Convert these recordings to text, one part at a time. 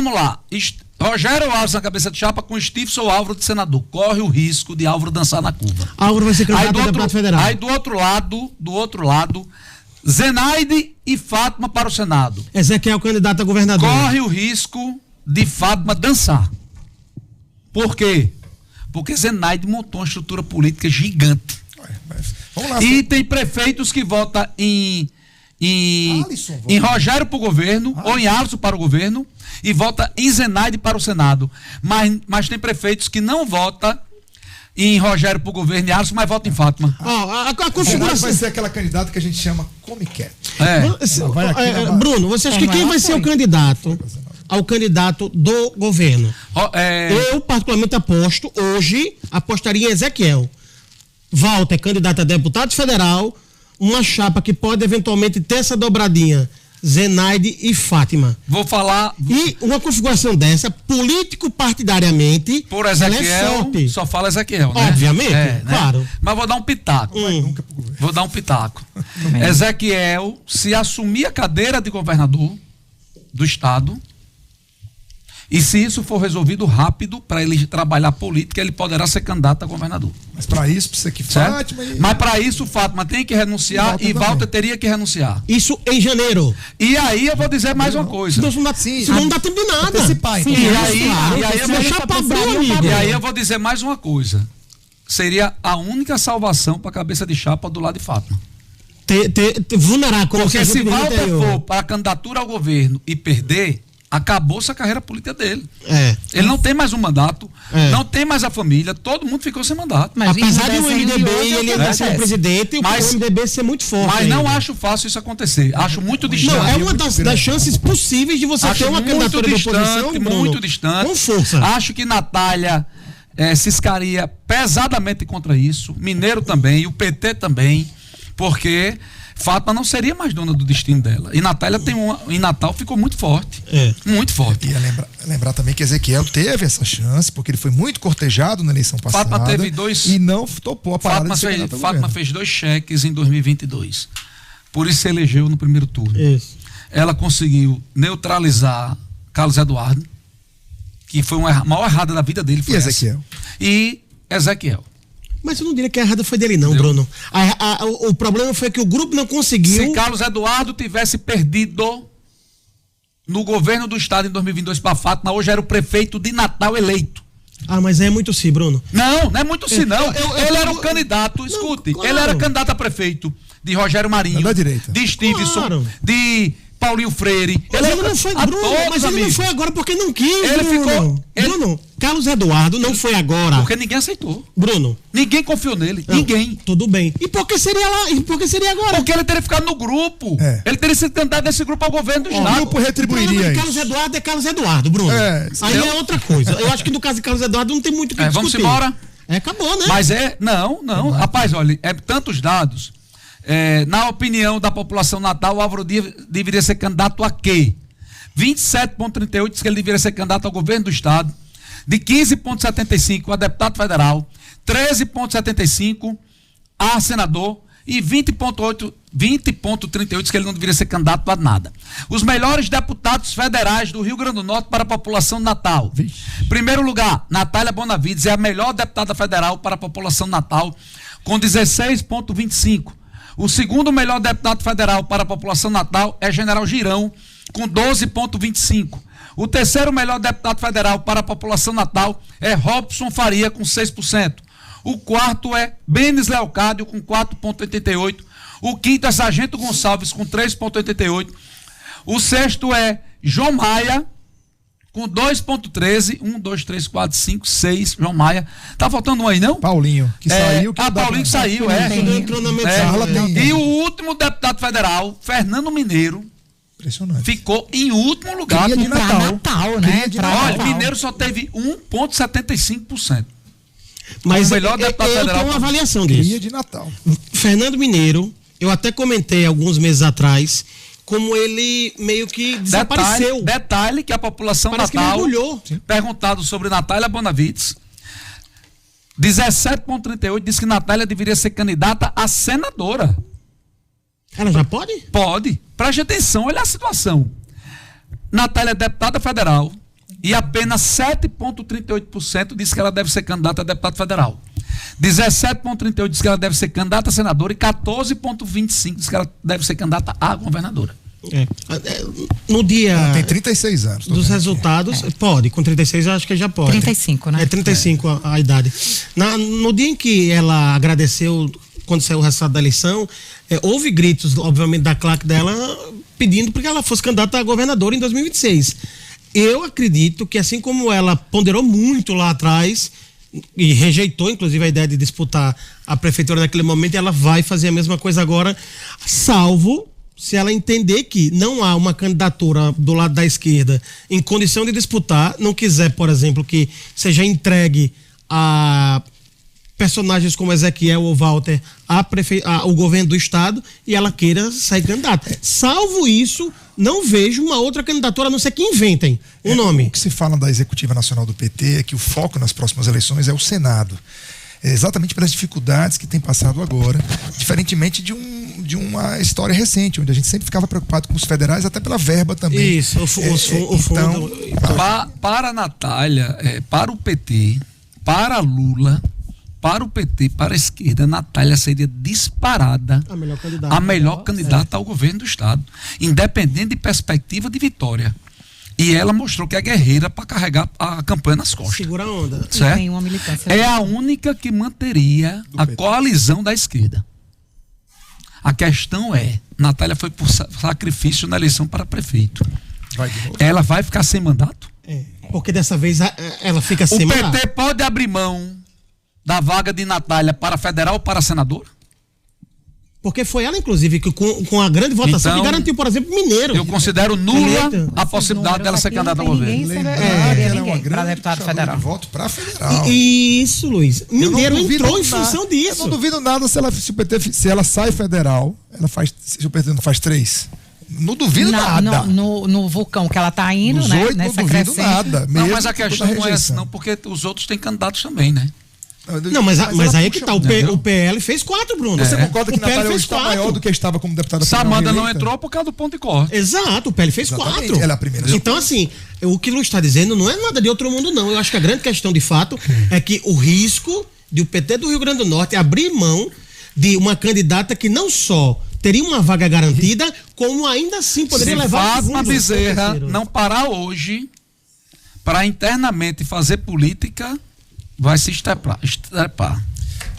vamos lá. Rogério Alves na cabeça de chapa com Stifson Álvaro de senador. Corre o risco de Álvaro dançar na curva. Álvaro vai ser candidato a deputado federal. Aí do outro lado, Zenaide e Fátima para o Senado. Ezequiel candidato a governador. Corre o risco de Fátima dançar. Por quê? Porque Zenaide montou uma estrutura política gigante. Vamos lá, e tem prefeitos que votam em Rogério para o governo, ou em Alisson para o governo, e vota em Zenaide para o Senado. Mas tem prefeitos que não votam em Rogério para o governo e Alisson, mas votam em Fátima. A configuração vai ser aquela candidata que a gente chama come quieto. Bruno, você acha que quem vai ser o candidato ao candidato do governo? Eu particularmente apostaria em Ezequiel. Walter, candidato a deputado federal, uma chapa que pode eventualmente ter essa dobradinha, Zenaide e Fátima. Vou falar. E uma configuração dessa, político partidariamente, por Ezequiel, só fala Ezequiel, né? Obviamente, claro. Né? Mas vou dar um pitaco. Vou dar um pitaco. Ezequiel, se assumir a cadeira de governador do estado, e se isso for resolvido rápido, para ele trabalhar política, ele poderá ser candidato a governador. Mas para isso precisa que Fátima... Mas para isso Fátima tem que renunciar e Walter teria que renunciar. Isso em janeiro. E aí eu vou dizer mais uma coisa. Não dá tempo de nada. E aí eu vou dizer mais uma coisa. Seria a única salvação para a cabeça de chapa do lado de Fátima. Vulnerar, como porque se Walter for para a candidatura ao governo e perder, acabou-se a carreira política dele. Ele não tem mais um mandato, não tem mais a família, todo mundo ficou sem mandato. Mas apesar de o MDB ele ainda ser presidente, o MDB ser muito forte. Mas não acho fácil isso acontecer. Acho muito distante. Não, é uma das chances possíveis de você ter uma candidatura de oposição, muito distante. Com força. Acho que Natália ciscaria pesadamente contra isso, Mineiro também, e o PT também, porque Fátima não seria mais dona do destino dela. E Natália em Natal ficou muito forte. Muito forte. E lembrar também que Ezequiel teve essa chance, porque ele foi muito cortejado na eleição passada. Fátima teve dois. E não topou a parada. Fátima fez 2 cheques em 2022. Por isso se elegeu no primeiro turno. Isso. Ela conseguiu neutralizar Carlos Eduardo, que foi a maior errada da vida dele. Foi e Ezequiel. Mas eu não diria que a errada foi dele não, Bruno. O problema foi que o grupo não conseguiu... Se Carlos Eduardo tivesse perdido no governo do estado em 2022 para Fátima, hoje era o prefeito de Natal eleito. Mas é muito sim, Bruno. Não é muito sim, não. Ele era um candidato, escute, ele era candidato a prefeito de Rogério Marinho, de Stevenson, de Paulinho Freire. Ele não foi, Bruno, mas ele não foi agora porque não quis, ele Bruno. Bruno, Carlos Eduardo não foi agora. Porque ninguém aceitou. Bruno. Ninguém confiou nele. Ninguém. Tudo bem. E por que seria lá? E por que seria agora? Porque ele teria ficado no grupo. Ele teria sido candidato desse grupo ao governo do estado. O grupo retribuiria isso. Carlos Eduardo é Carlos Eduardo, Bruno. Aí é outra coisa. Eu acho que no caso de Carlos Eduardo não tem muito o que discutir. Vamos embora. Acabou, né? Mas não. Rapaz, olha, tantos dados. Na opinião da população natal, o Álvaro Dias deveria ser candidato a quê? 27,38 diz que ele deveria ser candidato ao governo do estado, de 15,75 a deputado federal, 13,75 a senador e 20,38 diz que ele não deveria ser candidato a nada. Os melhores deputados federais do Rio Grande do Norte para a população natal. Primeiro lugar, Natália Bonavides é a melhor deputada federal para a população natal, com 16,25. O segundo melhor deputado federal para a população natal é General Girão, com 12,25. O terceiro melhor deputado federal para a população natal é Robson Faria, com 6%. O quarto é Benes Leocádio, com 4,88%. O quinto é Sargento Gonçalves, com 3,88%. O sexto é João Maia, com 2,13, 1, 2, 3, 4, 5, 6, João Maia. Tá faltando um aí, não? Paulinho, que saiu. Paulinho que saiu, E o último deputado federal, Fernando Mineiro, impressionante, ficou em último lugar. De Natal, né? Olha, Mineiro só teve 1,75%. Mas o melhor deputado federal. Eu tenho uma avaliação disso. De Natal. Fernando Mineiro, eu até comentei alguns meses atrás, como ele meio que desapareceu. Detalhe que a população natal, perguntado sobre Natália Bonavides, 17,38 diz que Natália deveria ser candidata a senadora. Ela já pode? Pode. Preste atenção, olha a situação. Natália é deputada federal, E apenas 7,38% disse que ela deve ser candidata a deputado federal. 17,38% disse que ela deve ser candidata a senadora e 14,25% disse que ela deve ser candidata a governadora. No dia... Ela tem 36 anos. Dos resultados, pode, com 36 eu acho que já pode. 35, né? 35 a idade. No dia em que ela agradeceu, quando saiu o resultado da eleição, houve gritos, obviamente, da claque dela, pedindo para que ela fosse candidata a governadora em 2026. Eu acredito que, assim como ela ponderou muito lá atrás e rejeitou, inclusive, a ideia de disputar a prefeitura naquele momento, ela vai fazer a mesma coisa agora, salvo se ela entender que não há uma candidatura do lado da esquerda em condição de disputar, não quiser, por exemplo, que seja entregue a personagens como Ezequiel ou Walter ao governo do estado e ela queira sair candidata. Salvo isso, não vejo uma outra candidatura, a não ser que inventem um nome. O que se fala da Executiva Nacional do PT é que o foco nas próximas eleições é o Senado. Exatamente pelas dificuldades que tem passado agora, diferentemente de uma história recente, onde a gente sempre ficava preocupado com os federais, até pela verba também. Isso, o fundo. Para a Natália, para o PT, para Lula, para o PT, para a esquerda, Natália seria disparada a melhor candidata ao governo do estado, independente de perspectiva de vitória. E ela mostrou que é guerreira para carregar a campanha nas costas. Segura a onda. Certo? Tem uma militância. É a única que manteria a coalizão da esquerda. A questão é, Natália foi por sacrifício na eleição para prefeito. Ela vai ficar sem mandato? Porque dessa vez ela fica sem mandato. O PT pode abrir mão da vaga de Natália para federal ou para senador? Porque foi ela, inclusive, que com a grande votação que garantiu, por exemplo, Mineiro. Eu considero nula a possibilidade dela ser candidata ao governo. Ela é uma grande deputado federal. De voto para federal. Isso, Luiz. Mineiro entrou em função disso. Eu não duvido nada se ela sai federal, se o PT não faz 3. Não duvido nada. No vulcão que ela tá indo, né? 8, não duvido nada. Não, mas a questão não é essa, não, porque os outros têm candidatos também, né? Não, mas aí é que tá. O PL fez 4, Bruno. Você concorda que Natália hoje está maior do que estava como deputada federal? Samanta não entrou por causa do ponto de corte. Exato, o PL fez 4. Ela é a primeira. Então, assim, o que o Luiz está dizendo não é nada de outro mundo, não. Eu acho que a grande questão, de fato, é que o risco de o PT do Rio Grande do Norte abrir mão de uma candidata que não só teria uma vaga garantida, como ainda assim poderia levar... Se Fátima Bezerra não parar hoje para internamente fazer política, vai se estrepar.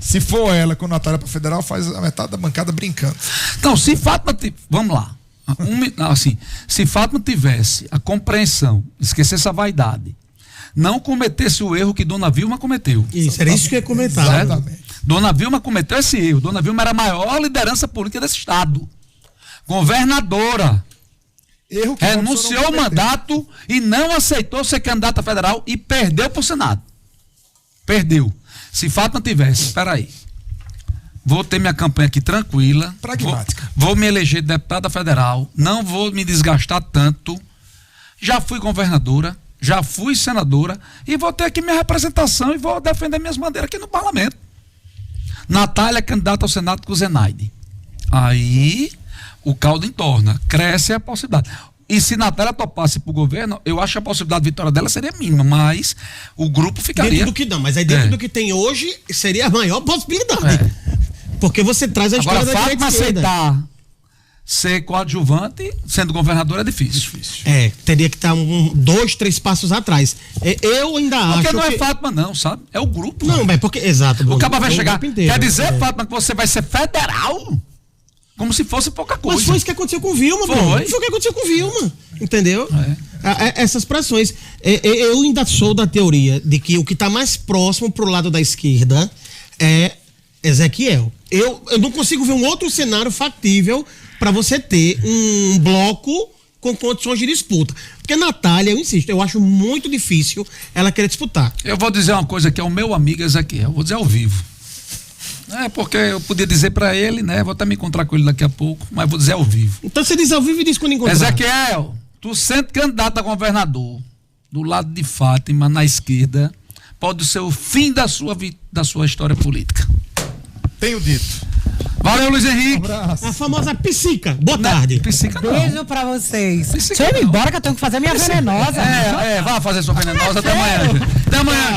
Se for ela com Natália para federal, faz a metade da bancada brincando. Então, se Fátima... Vamos lá. Se Fátima tivesse a compreensão, esquecesse a vaidade, não cometesse o erro que Dona Vilma cometeu. Isso, era isso que eu ia comentar. Exatamente. Dona Vilma cometeu esse erro. Dona Vilma era a maior liderança política desse estado. Governadora. Renunciou ao mandato e não aceitou ser candidata federal e perdeu para o Senado. Perdeu. Se Fátima tivesse, espera aí, vou ter minha campanha aqui tranquila, pragmática, vou me eleger deputada federal, não vou me desgastar tanto, já fui governadora, já fui senadora e vou ter aqui minha representação e vou defender minhas bandeiras aqui no parlamento. Natália, candidata ao Senado com o Zenaide. Aí o caldo entorna, cresce a possibilidade. E se Natália topasse pro governo, eu acho que a possibilidade de vitória dela seria mínima, mas o grupo ficaria... Dentro do que não, mas aí dentro do que tem hoje, seria a maior possibilidade. Porque você traz a história da direita e esquerda. Aceitar ser coadjuvante, sendo governador, é difícil. Teria que estar 2, 3 passos atrás. Eu ainda acho porque não é Fátima não, sabe? É o grupo. Não, mas porque... Exato. O cara vai chegar... Quer dizer, Fátima, que você vai ser federal? Como se fosse pouca coisa. Mas foi isso que aconteceu com Vilma, Bruno. Foi o que aconteceu com Vilma. Entendeu? Essas pressões. Eu ainda sou da teoria de que o que está mais próximo pro lado da esquerda é Ezequiel. Eu não consigo ver um outro cenário factível para você ter um bloco com condições de disputa. Porque Natália, eu insisto, eu acho muito difícil ela querer disputar. Eu vou dizer uma coisa que é o meu amigo Ezequiel. Vou dizer ao vivo. Porque eu podia dizer pra ele, né? Vou até me encontrar com ele daqui a pouco, mas vou dizer ao vivo. Então você diz ao vivo e diz quando encontrar. Ezequiel, tu sendo candidato a governador, do lado de Fátima, na esquerda, pode ser o fim da sua história política. Tenho dito. Valeu, Luiz Henrique. A famosa psica. Boa tarde. Psica não. Beijo pra vocês. Psica Deixa eu ir embora que eu tenho que fazer a minha venenosa. Vá fazer sua venenosa. Até amanhã. Até amanhã.